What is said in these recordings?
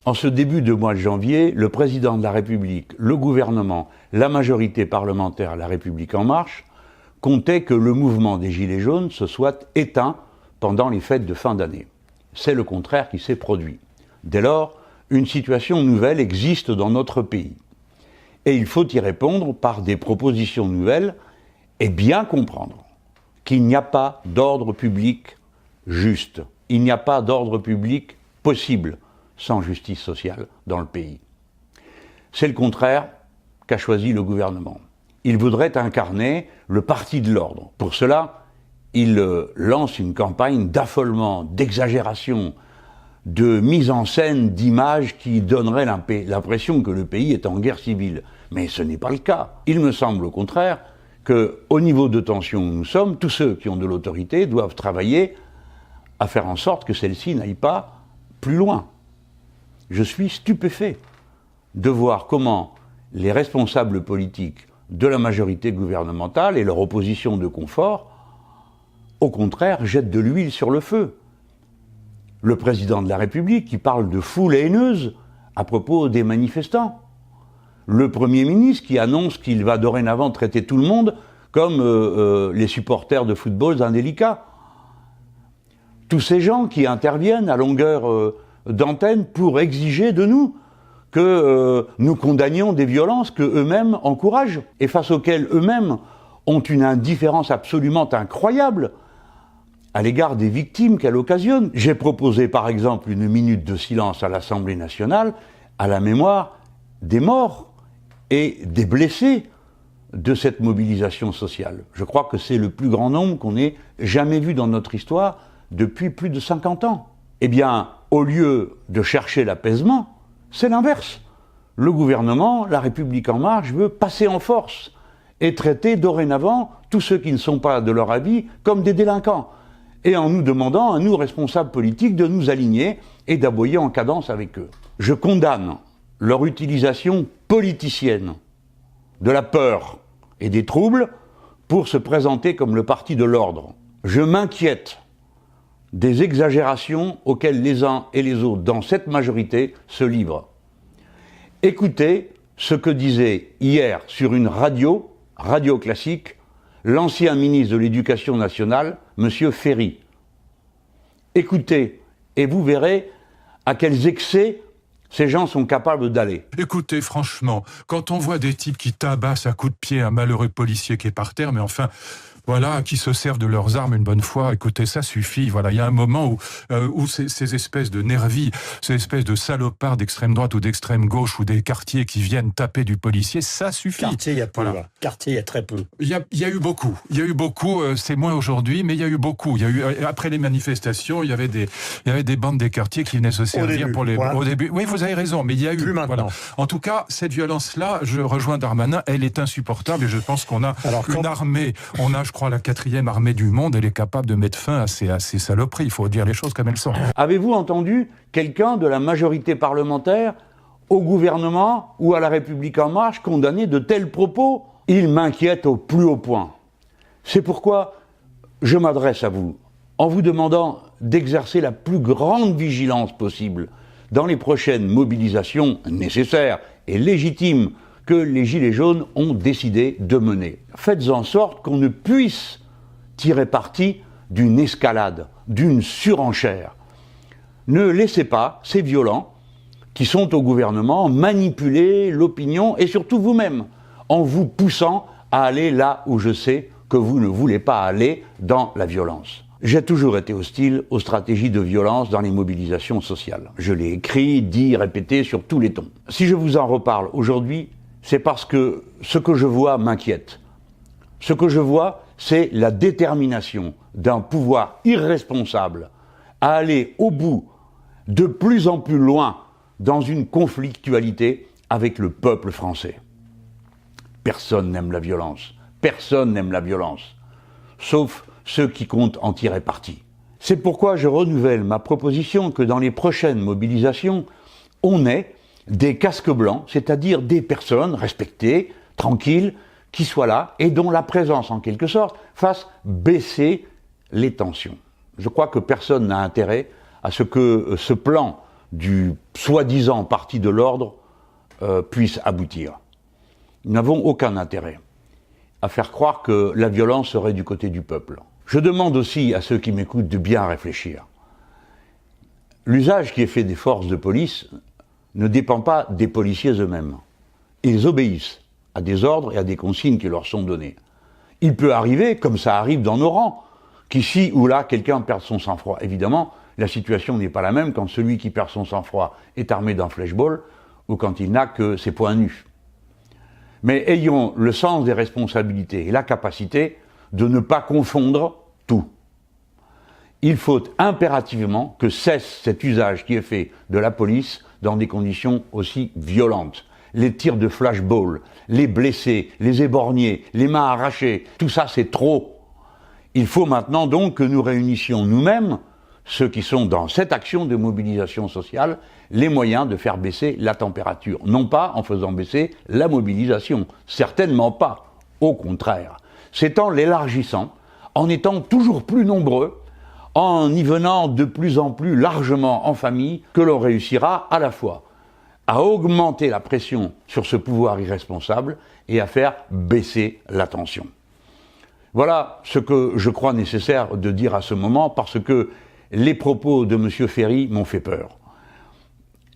En ce début de mois de janvier, le président de la République, le gouvernement, la majorité parlementaire La République En Marche comptaient que le mouvement des Gilets jaunes se soit éteint pendant les fêtes de fin d'année. C'est le contraire qui s'est produit. Dès lors, une situation nouvelle existe dans notre pays. Et il faut y répondre par des propositions nouvelles et bien comprendre qu'il n'y a pas d'ordre public juste. Il n'y a pas d'ordre public possible sans justice sociale dans le pays. C'est le contraire qu'a choisi le gouvernement. Il voudrait incarner le parti de l'ordre. Pour cela, il lance une campagne d'affolement, d'exagération, de mise en scène d'images qui donneraient l'impression que le pays est en guerre civile. Mais ce n'est pas le cas. Il me semble au contraire qu'au niveau de tension où nous sommes, tous ceux qui ont de l'autorité doivent travailler à faire en sorte que celle-ci n'aille pas plus loin. Je suis stupéfait de voir comment les responsables politiques de la majorité gouvernementale et leur opposition de confort, au contraire, jettent de l'huile sur le feu. Le président de la République qui parle de foule haineuse à propos des manifestants. Le Premier ministre qui annonce qu'il va dorénavant traiter tout le monde comme les supporters de football indélicats. Tous ces gens qui interviennent à longueur d'antenne pour exiger de nous que nous condamnions des violences qu'eux-mêmes encouragent et face auxquelles eux-mêmes ont une indifférence absolument incroyable à l'égard des victimes qu'elle occasionne. J'ai proposé par exemple une minute de silence à l'Assemblée nationale à la mémoire des morts et des blessés de cette mobilisation sociale. Je crois que c'est le plus grand nombre qu'on ait jamais vu dans notre histoire depuis plus de 50 ans. Eh bien, au lieu de chercher l'apaisement, c'est l'inverse. Le gouvernement, La République En Marche, veut passer en force et traiter dorénavant tous ceux qui ne sont pas de leur avis comme des délinquants, et en nous demandant, à nous responsables politiques, de nous aligner et d'aboyer en cadence avec eux. Je condamne leur utilisation politicienne de la peur et des troubles pour se présenter comme le parti de l'ordre. Je m'inquiète des exagérations auxquelles les uns et les autres dans cette majorité se livrent. Écoutez ce que disait hier sur une radio classique, l'ancien ministre de l'Éducation nationale, M. Ferry. Écoutez, et vous verrez à quels excès ces gens sont capables d'aller. Écoutez, franchement, quand on voit des types qui tabassent à coups de pied un malheureux policier qui est par terre, mais enfin, voilà, qui se servent de leurs armes une bonne fois, écoutez, ça suffit. Voilà, il y a un moment où ces espèces de nervis, ces espèces de salopards d'extrême droite ou d'extrême gauche ou des quartiers qui viennent taper du policier, ça suffit. Quartier, il y a peu. Voilà. Quartier, il y a très peu. Il y a eu beaucoup. C'est moins aujourd'hui, mais il y a eu beaucoup. Après les manifestations, il y avait des bandes des quartiers qui venaient se servir au début. Oui, vous avez raison, mais il y a eu. Plus maintenant. Voilà. En tout cas, cette violence-là, je rejoins Darmanin, elle est insupportable et je pense qu'on a une armée. On a, je crois, la 4e armée du monde, elle est capable de mettre fin à ces saloperies. Il faut dire les choses comme elles sont. Avez-vous entendu quelqu'un de la majorité parlementaire, au gouvernement ou à La République En Marche condamner de tels propos? Il m'inquiète au plus haut point. C'est pourquoi je m'adresse à vous en vous demandant d'exercer la plus grande vigilance possible dans les prochaines mobilisations nécessaires et légitimes que les Gilets jaunes ont décidé de mener. Faites en sorte qu'on ne puisse tirer parti d'une escalade, d'une surenchère. Ne laissez pas ces violents qui sont au gouvernement manipuler l'opinion et surtout vous-même en vous poussant à aller là où je sais que vous ne voulez pas aller, dans la violence. J'ai toujours été hostile aux stratégies de violence dans les mobilisations sociales. Je l'ai écrit, dit, répété sur tous les tons. Si je vous en reparle aujourd'hui, c'est parce que ce que je vois m'inquiète. Ce que je vois, c'est la détermination d'un pouvoir irresponsable à aller au bout, de plus en plus loin, dans une conflictualité avec le peuple français. Personne n'aime la violence. Personne n'aime la violence. Sauf ceux qui comptent en tirer parti. C'est pourquoi je renouvelle ma proposition que dans les prochaines mobilisations, on ait des casques blancs, c'est-à-dire des personnes respectées, tranquilles, qui soient là et dont la présence, en quelque sorte, fasse baisser les tensions. Je crois que personne n'a intérêt à ce que ce plan du soi-disant parti de l'ordre puisse aboutir. Nous n'avons aucun intérêt à faire croire que la violence serait du côté du peuple. Je demande aussi à ceux qui m'écoutent de bien réfléchir. L'usage qui est fait des forces de police ne dépend pas des policiers eux-mêmes. Ils obéissent à des ordres et à des consignes qui leur sont données. Il peut arriver, comme ça arrive dans nos rangs, qu'ici ou là, quelqu'un perde son sang-froid. Évidemment, la situation n'est pas la même quand celui qui perd son sang-froid est armé d'un flashball ou quand il n'a que ses poings nus. Mais ayons le sens des responsabilités et la capacité de ne pas confondre tout. Il faut impérativement que cesse cet usage qui est fait de la police dans des conditions aussi violentes. Les tirs de flashball, les blessés, les éborgnés, les mains arrachées, tout ça c'est trop. Il faut maintenant donc que nous réunissions nous-mêmes, ceux qui sont dans cette action de mobilisation sociale, les moyens de faire baisser la température. Non pas en faisant baisser la mobilisation, certainement pas, au contraire. C'est en l'élargissant, en étant toujours plus nombreux, en y venant de plus en plus largement en famille, que l'on réussira à la fois à augmenter la pression sur ce pouvoir irresponsable et à faire baisser la tension. Voilà ce que je crois nécessaire de dire à ce moment, parce que les propos de M. Ferry m'ont fait peur.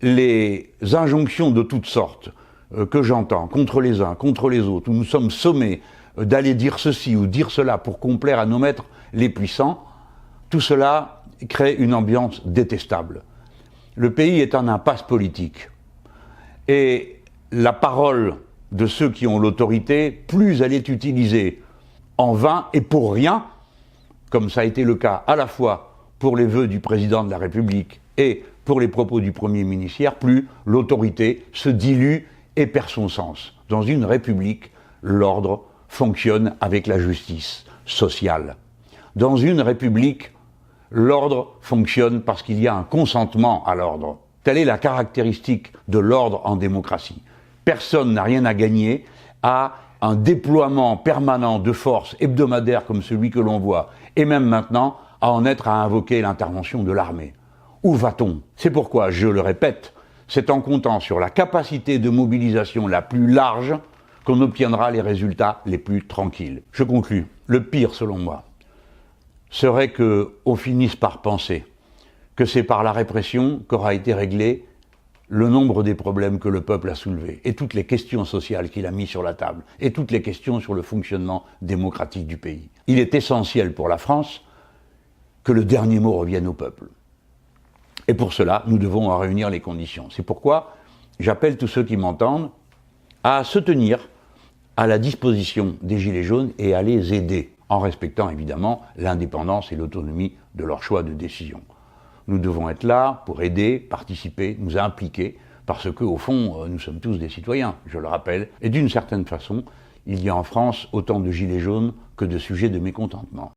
Les injonctions de toutes sortes que j'entends contre les uns, contre les autres, où nous sommes sommés d'aller dire ceci ou dire cela pour complaire à nos maîtres les puissants, tout cela crée une ambiance détestable. Le pays est en impasse politique. Et la parole de ceux qui ont l'autorité, plus elle est utilisée en vain et pour rien, comme ça a été le cas à la fois pour les vœux du président de la République et pour les propos du Premier ministre, plus l'autorité se dilue et perd son sens. Dans une République, l'ordre fonctionne avec la justice sociale. Dans une République, l'ordre fonctionne parce qu'il y a un consentement à l'ordre. Telle est la caractéristique de l'ordre en démocratie. Personne n'a rien à gagner à un déploiement permanent de forces hebdomadaires comme celui que l'on voit, et même maintenant à en être à invoquer l'intervention de l'armée. Où va-t-on? C'est pourquoi, je le répète, c'est en comptant sur la capacité de mobilisation la plus large qu'on obtiendra les résultats les plus tranquilles. Je conclus. Le pire, selon moi, serait qu'on finisse par penser que c'est par la répression qu'aura été réglé le nombre des problèmes que le peuple a soulevés, et toutes les questions sociales qu'il a mis sur la table, et toutes les questions sur le fonctionnement démocratique du pays. Il est essentiel pour la France que le dernier mot revienne au peuple. Et pour cela, nous devons en réunir les conditions. C'est pourquoi j'appelle tous ceux qui m'entendent à se tenir à la disposition des Gilets jaunes et à les aider, en respectant évidemment l'indépendance et l'autonomie de leur choix de décision. Nous devons être là pour aider, participer, nous impliquer, parce qu'au fond, nous sommes tous des citoyens, je le rappelle. Et d'une certaine façon, il y a en France autant de gilets jaunes que de sujets de mécontentement.